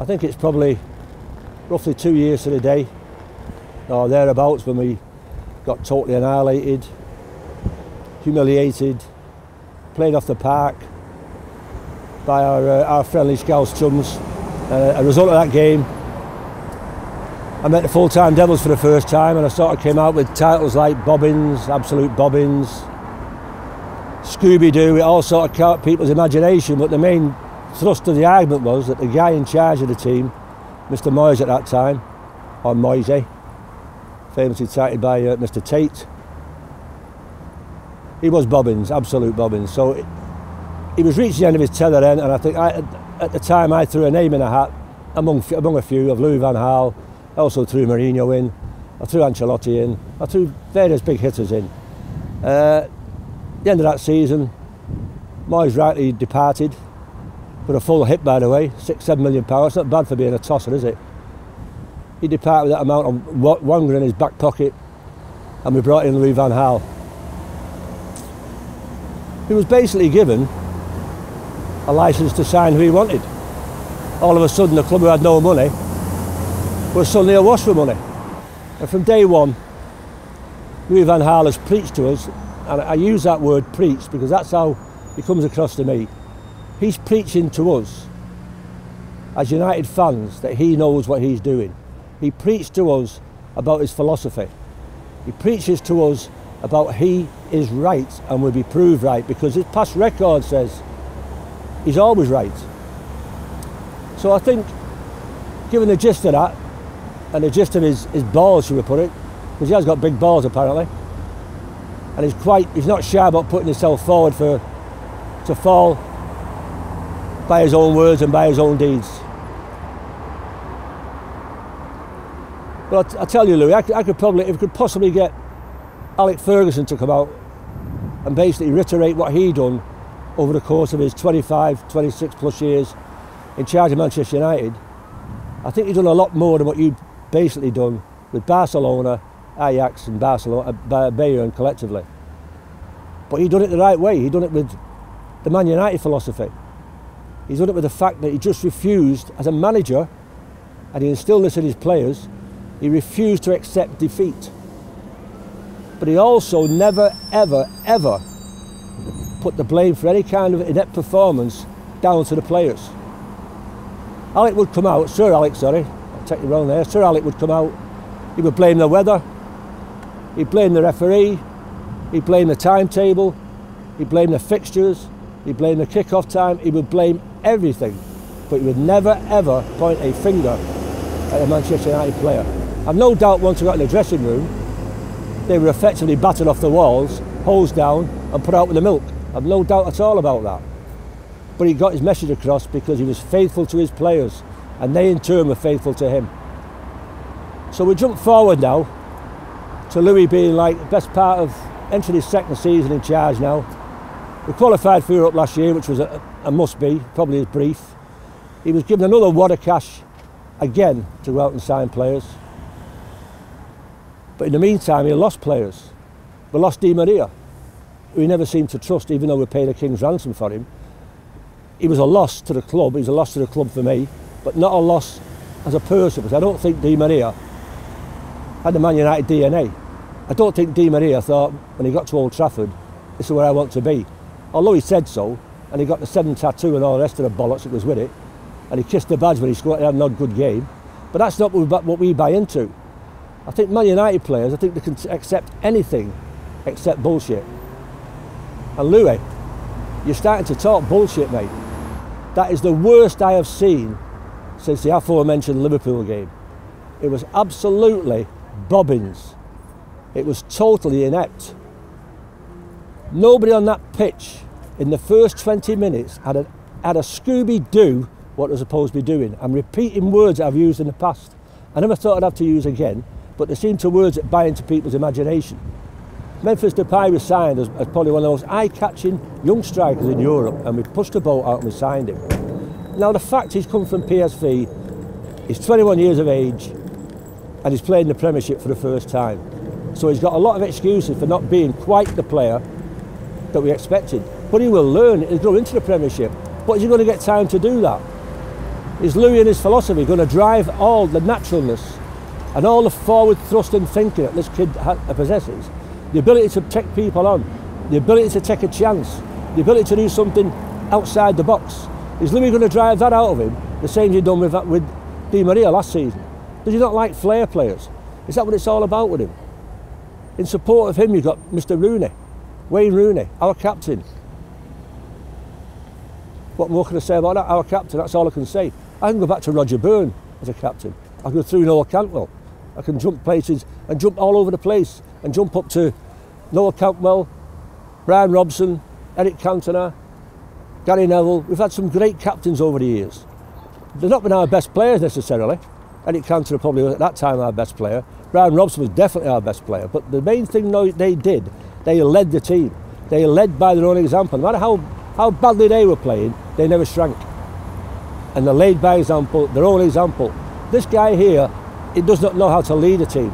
I think it's probably roughly 2 years to the day, or thereabouts, when we got totally annihilated, humiliated, played off the park by our friendly Scouse chums. A result of that game, I met the FullTimeDEVILS for the first time, and I sort of came out with titles like Bobbins, Absolute Bobbins, Scooby-Doo. It all sort of caught people's imagination, but the main thrust of the argument was that the guy in charge of the team, Mr. Moyes at that time, or Moise, famously cited by Mr. Tate, he was Bobbins, Absolute Bobbins. So he was reaching the end of his tether then, and I think at the time I threw a name in a hat among a few of Louis van Gaal. I also threw Mourinho in, I threw Ancelotti in, I threw various big hitters in. At the end of that season, Moyes rightly departed with a full hit, by the way, £6-7 million. It's not bad for being a tosser, is it? He departed with that amount of Wonga in his back pocket, and we brought in Louis van Gaal. He was basically given a licence to sign who he wanted. All of a sudden, the club who had no money was suddenly awash for money. And from day one, Louis van Gaal has preached to us, and I use that word preach because that's how he comes across to me. He's preaching to us as United fans that he knows what he's doing. He preached to us about his philosophy. He preaches to us about he is right and will be proved right, because his past record says he's always right. So I think, given the gist of that, and the gist of his balls, should we put it, because he has got big balls apparently, and he's not shy about putting himself forward to fall by his own words and by his own deeds. But I tell you, Louis, I could probably, if we could possibly get Alex Ferguson to come out and basically reiterate what he done over the course of his 25, 26 plus years in charge of Manchester United, I think he's done a lot more than what you've basically done with Barcelona, Ajax and Barcelona, Bayern collectively. But he done it the right way. He done it with the Man United philosophy. He's done it with the fact that he just refused, as a manager, and he instilled this in his players, he refused to accept defeat. But he also never, ever, ever put the blame for any kind of inept performance down to the players. Alec would come out, Sir Alec, sorry, I'll take you wrong there, Sir Alec would come out, he would blame the weather, he'd blame the referee, he'd blame the timetable, he'd blame the fixtures, he'd blame the kick-off time, he would blame everything, but he would never ever point a finger at a Manchester United player. I've no doubt once we got in the dressing room, they were effectively battered off the walls, hosed down and put out with the milk. I've no doubt at all about that. But he got his message across because he was faithful to his players, and they in turn were faithful to him. So we jump forward now to Louis being like the best part of entering his second season in charge now. We qualified for Europe last year, which was a must-be, probably his brief. He was given another wad of cash again to go out and sign players. But in the meantime, he lost players. We lost Di Maria, who he never seemed to trust, even though we paid a king's ransom for him. He was a loss to the club. He was a loss to the club for me, but not a loss as a person, because I don't think Di Maria had the Man United DNA. I don't think Di Maria thought, when he got to Old Trafford, this is where I want to be. Although he said so, and he got the 7 tattoo and all the rest of the bollocks that was with it, and he kissed the badge when he scored, he had not good game. But that's not what we buy into. I think Man United players, I think they can accept anything except bullshit. And Louis, you're starting to talk bullshit, mate. That is the worst I have seen since the aforementioned Liverpool game. It was absolutely bobbins. It was totally inept. Nobody on that pitch in the first 20 minutes had a Scooby-Doo what they're supposed to be doing. I'm repeating words that I've used in the past. I never thought I'd have to use again, but they seem to words that buy into people's imagination. Memphis Depay was signed as probably one of the most eye-catching young strikers in Europe, and we pushed the boat out and we signed him. Now the fact he's come from PSV, he's 21 years of age, and he's playing the Premiership for the first time. So he's got a lot of excuses for not being quite the player that we expected. But he will learn, he'll grow into the Premiership. But is he going to get time to do that? Is Louis and his philosophy going to drive all the naturalness and all the forward thrusting thinking that this kid possesses? The ability to take people on, the ability to take a chance, the ability to do something outside the box. Is Louis going to drive that out of him the same as he done with Di Maria last season? Does he not like flair players? Is that what it's all about with him? In support of him, you've got Mr. Rooney, Wayne Rooney, our captain. What more can I say about that? Our captain, that's all I can say. I can go back to Roger Byrne as a captain. I can go through Noah Cantwell. I can jump places and jump all over the place and jump up to Noah Cantwell, Brian Robson, Eric Cantona, Gary Neville. We've had some great captains over the years. They've not been our best players necessarily. Eric Cantona probably was at that time our best player. Brian Robson was definitely our best player. But the main thing they did, they led the team. They led by their own example. No matter how badly they were playing, they never shrank. And they led by example, their own example. This guy here, he does not know how to lead a team.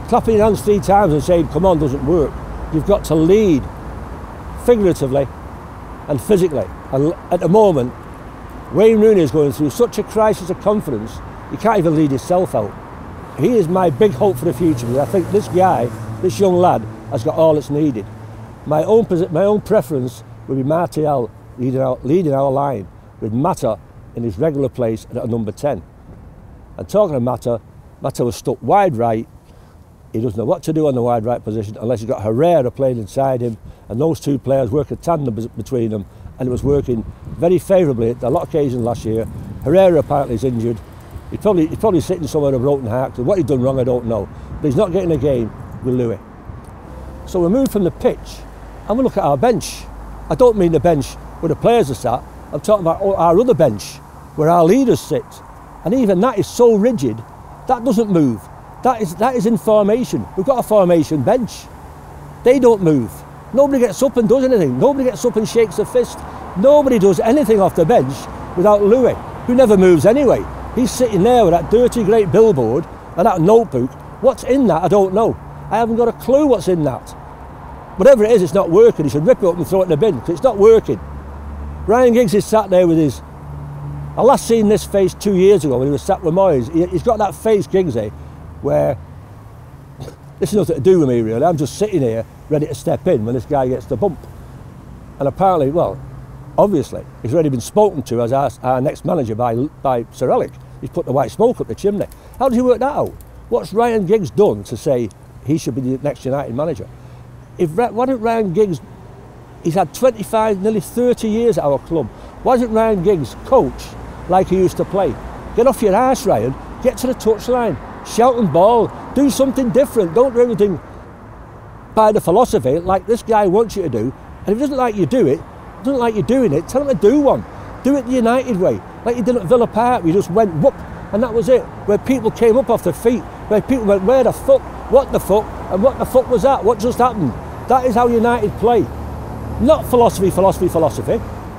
Clapping your hands 3 times and saying, come on, doesn't work. You've got to lead figuratively and physically. And at the moment, Wayne Rooney is going through such a crisis of confidence, he can't even lead himself out. He is my big hope for the future, because I think this guy, this young lad, has got all that's needed. My own preference would be Martial leading our line, with Mata in his regular place at number 10. And talking of Mata was stuck wide right. He doesn't know what to do on the wide right position unless he's got Herrera playing inside him, and those two players work a tandem between them, and it was working very favourably at a lot of occasions last year. Herrera apparently is injured. He's probably sitting somewhere with a broken heart. What he's done wrong, I don't know. But he's not getting a game with Louis. So we move from the pitch and we look at our bench. I don't mean the bench where the players are sat. I'm talking about our other bench where our leaders sit. And even that is so rigid, that doesn't move. That is in formation. We've got a formation bench. They don't move. Nobody gets up and does anything. Nobody gets up and shakes a fist. Nobody does anything off the bench without Louis, who never moves anyway. He's sitting there with that dirty great billboard and that notebook. What's in that, I don't know. I haven't got a clue what's in that. Whatever it is, it's not working. He should rip it up and throw it in the bin, because it's not working. Ryan Giggs is sat there with his... I last seen this face 2 years ago when he was sat with Moyes. He's got that face, Giggsy, where this is nothing to do with me really. I'm just sitting here ready to step in when this guy gets the bump. And apparently, well, obviously, he's already been spoken to as our next manager by Sir Alec. He's put the white smoke up the chimney. How does he work that out? What's Ryan Giggs done to say he should be the next United manager? Why didn't Ryan Giggs, he's had 25, nearly 30 years at our club. Why doesn't Ryan Giggs coach like he used to play? Get off your arse, Ryan. Get to the touchline. Shout and ball. Do something different. Don't do everything by the philosophy like this guy wants you to do. And if he doesn't like you doing it, tell him to do one. Do it the United way. Like you did at Villa Park, we just went whoop, and that was it. Where people came up off their feet, where people went, where the fuck, what the fuck, and what the fuck was that? What just happened? That is how United play. Not philosophy.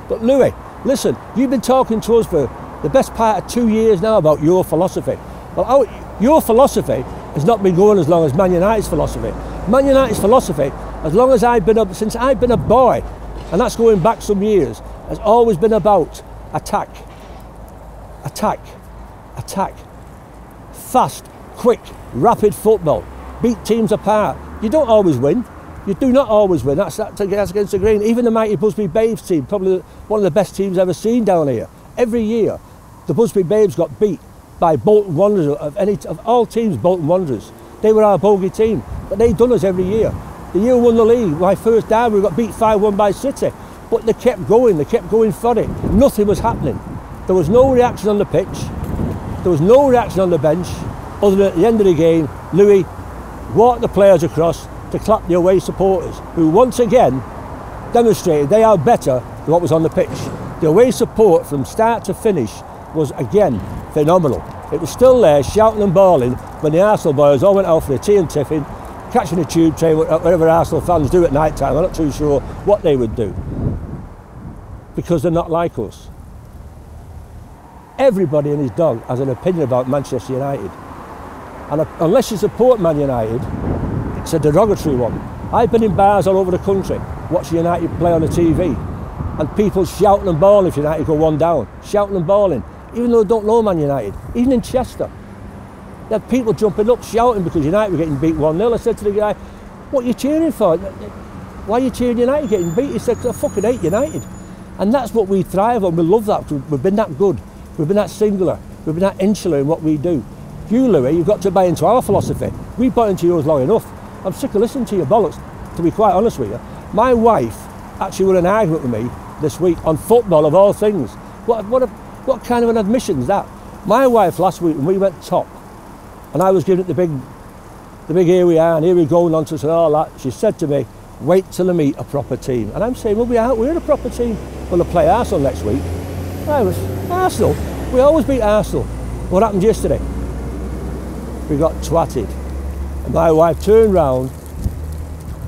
But Louis, listen, you've been talking to us for the best part of 2 years now about your philosophy. Well, your philosophy has not been going as long as Man United's philosophy. Man United's philosophy, as long as since I've been a boy, and that's going back some years, has always been about attack. Fast, quick, rapid football. Beat teams apart. You don't always win. You do not always win. That's against the grain. Even the mighty Busby Babes team, probably one of the best teams I've ever seen down here. Every year, the Busby Babes got beat by Bolton Wanderers, of all teams, Bolton Wanderers. They were our bogey team, but they've done us every year. The year we won the league, my first down, we got beat 5-1 by City. But they kept going for it. Nothing was happening. There was no reaction on the pitch. There was no reaction on the bench, other than at the end of the game, Louis walked the players across to clap the away supporters, who once again demonstrated they are better than what was on the pitch. The away support from start to finish was again phenomenal. It was still there, shouting and bawling, when the Arsenal boys all went out for a tea and tiffin, catching a tube train, whatever Arsenal fans do at night time. I'm not too sure what they would do, because they're not like us. Everybody and his dog has an opinion about Manchester United, and unless you support Man United, it's a derogatory one. I've been in bars all over the country watching United play on the TV, and people shouting and bawling if United go one down, shouting and bawling. even though they don't know Man United. Even in Chester, they had people jumping up, shouting because United were getting beat 1-0. I said to the guy, what are you cheering for? Why are you cheering United getting beat? He said, because I fucking hate United. And that's what we thrive on. We love that because we've been that good. We've been that singular. We've been that insular in what we do. You, Louis, you've got to buy into our philosophy. We've bought into yours long enough. I'm sick of listening to your bollocks, to be quite honest with you. My wife actually had an argument with me this week on football, of all things. What kind of an admission is that? My wife last week, when we went top, and I was giving it the big here we are, and here we go, nonsense and all that, she said to me, wait till I meet a proper team. And I'm saying, well, we're a proper team. We'll play Arsenal next week. I was, Arsenal? We always beat Arsenal. What happened yesterday? We got twatted. And my wife turned round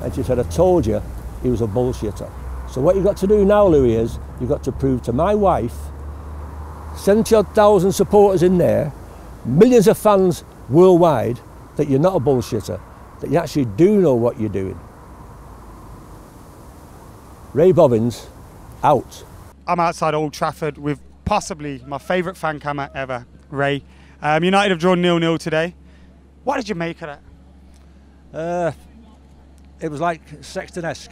and she said, I told you he was a bullshitter. So what you've got to do now, Louis, is you've got to prove to my wife, 70,000 supporters in there, millions of fans worldwide, that you're not a bullshitter, that you actually do know what you're doing. Ray Bobbins, out. I'm outside Old Trafford with possibly my favourite fan camera ever, Ray. United have drawn 0-0 today. What did you make of that? It was like Sexton-esque.